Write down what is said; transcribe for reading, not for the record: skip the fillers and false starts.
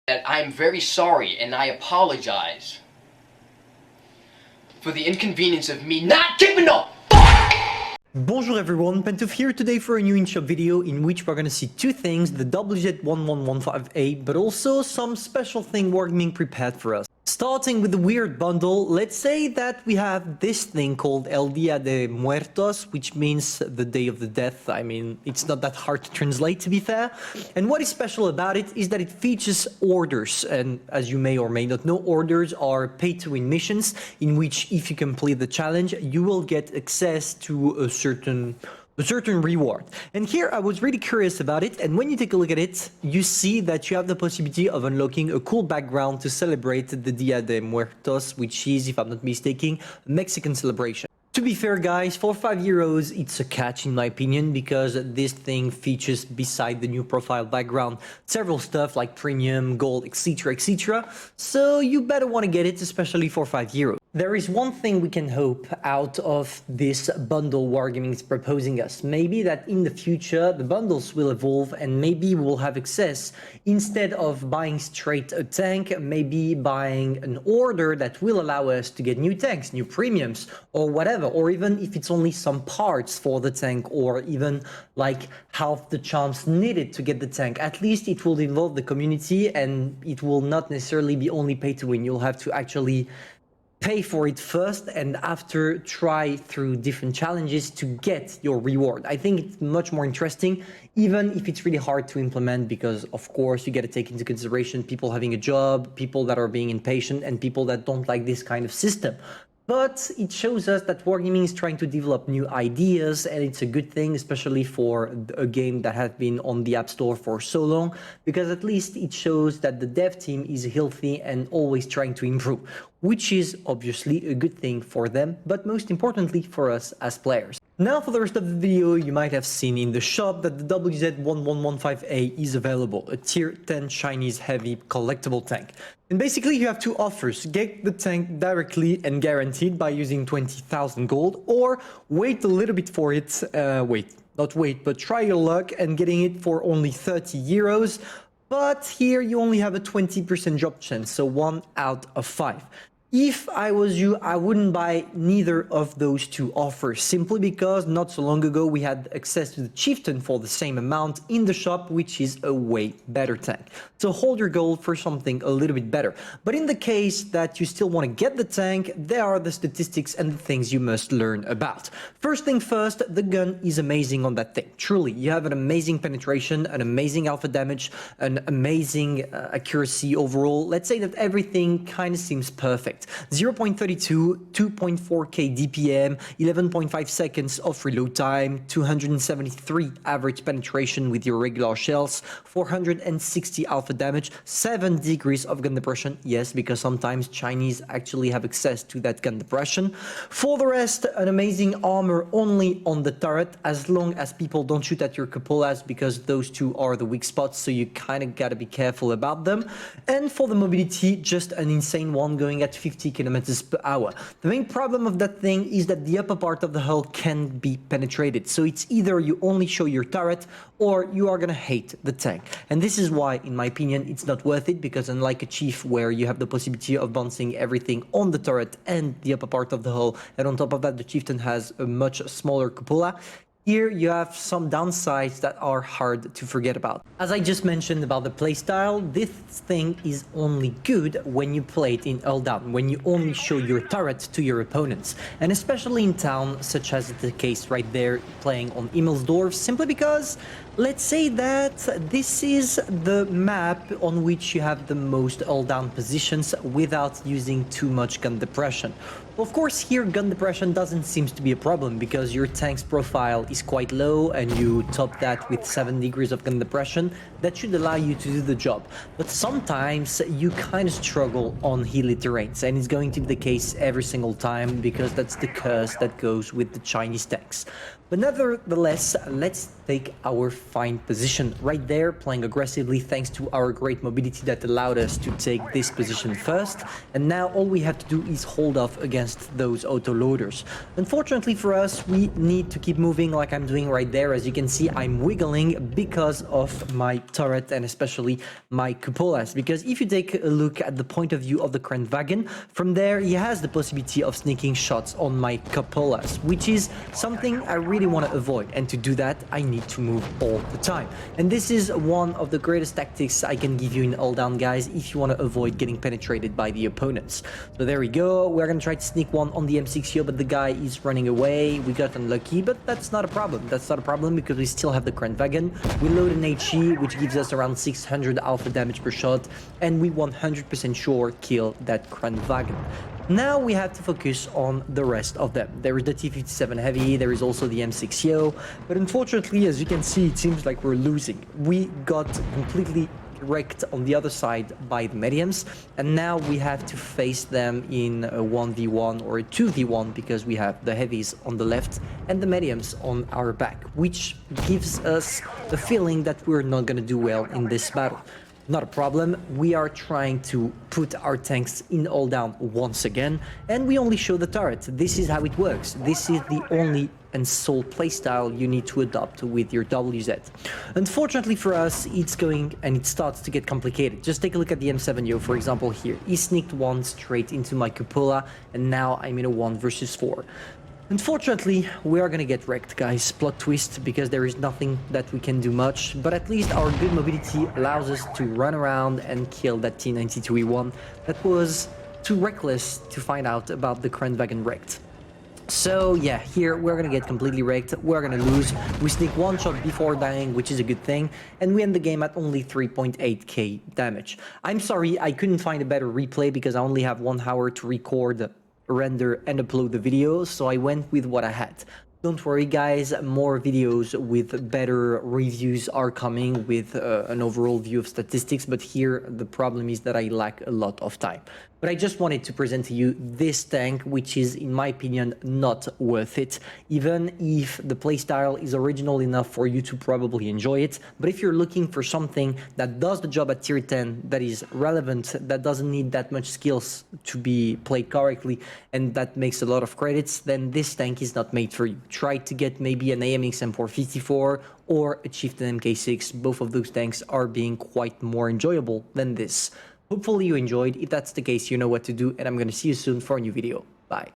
that I'm very sorry and I apologize for the inconvenience of me not giving up. Bonjour everyone, Pantoufleee here today for a new in-shop video in which we're gonna see two things, the WZ-111-5A, but also some special thing Wargaming prepared for us. Starting with the weird bundle, let's say that we have this thing called El Día de Muertos, which means the Day of the Death. I mean, it's not that hard to translate, to be fair. And what is special about it is that it features orders. And as you may or may not know, orders are pay-to-win missions in which if you complete the challenge, you will get access to a certain reward. And here I was really curious about it, and when you take a look at it, you see that you have the possibility of unlocking a cool background to celebrate the Dia de Muertos, which is, if I'm not mistaken, a Mexican celebration. To be fair guys, for €5 it's a catch in my opinion, because this thing features, beside the new profile background, several stuff like premium, gold, etc, etc, so you better want to get it, especially for €5. There is one thing we can hope out of this bundle Wargaming is proposing us. Maybe that in the future the bundles will evolve and maybe we'll have access, instead of buying straight a tank, maybe buying an order that will allow us to get new tanks, new premiums or whatever, or even if it's only some parts for the tank or even like half the chance needed to get the tank. At least it will involve the community and it will not necessarily be only pay to win. You'll have to actually pay for it first and after try through different challenges to get your reward. I think it's much more interesting, even if it's really hard to implement, because of course you got to take into consideration people having a job, people that are being impatient, and people that don't like this kind of system. But it shows us that Wargaming is trying to develop new ideas, and it's a good thing, especially for a game that has been on the App Store for so long, because at least it shows that the dev team is healthy and always trying to improve, which is obviously a good thing for them, but most importantly for us as players. Now for the rest of the video, you might have seen in the shop that the WZ-111-5A is available, a tier 10 Chinese heavy collectible tank. And basically you have two offers: get the tank directly and guaranteed by using 20,000 gold, or wait a little bit for it, but try your luck and getting it for only €30. But here you only have a 20% drop chance, so 1 out of 5. If I was you, I wouldn't buy neither of those two offers, simply because not so long ago we had access to the Chieftain for the same amount in the shop, which is a way better tank. So hold your gold for something a little bit better. But in the case that you still want to get the tank, there are the statistics and the things you must learn about. First thing first, the gun is amazing on that thing. Truly, you have an amazing penetration, an amazing alpha damage, an amazing accuracy overall. Let's say that everything kind of seems perfect. 0.32, 2.4k DPM, 11.5 seconds of reload time, 273 average penetration with your regular shells, 460 alpha damage, 7 degrees of gun depression. Yes, because sometimes Chinese actually have access to that gun depression. For the rest, an amazing armor only on the turret, as long as people don't shoot at your cupolas, because those two are the weak spots, so you kind of gotta be careful about them. And for the mobility, just an insane one, going at 50 kilometers per hour. The main problem of that thing is that the upper part of the hull can be penetrated. So it's either you only show your turret or you are gonna hate the tank. And this is why, in my opinion, it's not worth it, because unlike a Chief where you have the possibility of bouncing everything on the turret and the upper part of the hull, and on top of that the Chieftain has a much smaller cupola, here you have some downsides that are hard to forget about. As I just mentioned about the playstyle, this thing is only good when you play it in all down, when you only show your turret to your opponents. And especially in town, such as the case right there, playing on Immelsdorf, simply because, let's say that this is the map on which you have the most all-down positions without using too much gun depression. Of course, here gun depression doesn't seem to be a problem, because your tank's profile is quite low and you top that with 7 degrees of gun depression. That should allow you to do the job. But sometimes you kind of struggle on hilly terrains, and it's going to be the case every single time, because that's the curse that goes with the Chinese tanks. But nevertheless, let's take our fine position right there, playing aggressively thanks to our great mobility that allowed us to take this position first. And now all we have to do is hold off against those auto-loaders. Unfortunately for us, we need to keep moving like I'm doing right there. As you can see, I'm wiggling because of my turret and especially my cupolas. Because if you take a look at the point of view of the Kranwagen, from there he has the possibility of sneaking shots on my cupolas, which is something I really want to avoid. And to do that, I need to move all the time. And this is one of the greatest tactics I can give you in all down, guys, if you want to avoid getting penetrated by the opponents. So there we go. We're going to try to sneak one on the M60, but the guy is running away. We got unlucky, but that's not a problem. That's not a problem because we still have the Kranwagen. We load an HE, which gives us around 600 alpha damage per shot, and we 100% sure kill that Kranwagen. Now we have to focus on the rest of them. There is the T-57 Heavy, there is also the M60, but unfortunately, as you can see, it seems like we're losing. We got completely wrecked on the other side by the mediums, and now we have to face them in a 1v1 or a 2v1 because we have the heavies on the left and the mediums on our back, which gives us the feeling that we're not going to do well in this battle. Not a problem, we are trying to put our tanks in all down once again, and we only show the turret. This is how it works. This is the only and sole playstyle you need to adopt with your WZ. Unfortunately for us, it's going and it starts to get complicated. Just take a look at the M70, for example here. He sneaked one straight into my cupola, and now I'm in a 1 versus 4. Unfortunately, we are gonna get wrecked, guys. Plot twist, because there is nothing that we can do much, but at least our good mobility allows us to run around and kill that T-92E1 that was too reckless to find out about the Kranwagen wrecked. So yeah, here we're gonna get completely wrecked, we're gonna lose. We sneak one shot before dying, which is a good thing, and we end the game at only 3.8k damage. I'm sorry, I couldn't find a better replay because I only have 1 hour to record, render and upload the video, so I went with what I had. Don't worry guys, more videos with better reviews are coming with an overall view of statistics, but here the problem is that I lack a lot of time. But I just wanted to present to you this tank, which is, in my opinion, not worth it, even if the playstyle is original enough for you to probably enjoy it. But if you're looking for something that does the job at tier 10, that is relevant, that doesn't need that much skills to be played correctly, and that makes a lot of credits, then this tank is not made for you. Try to get maybe an AMX M454 or a Chieftain MK6. Both of those tanks are being quite more enjoyable than this. Hopefully you enjoyed. If that's the case, you know what to do, and I'm gonna see you soon for a new video. Bye.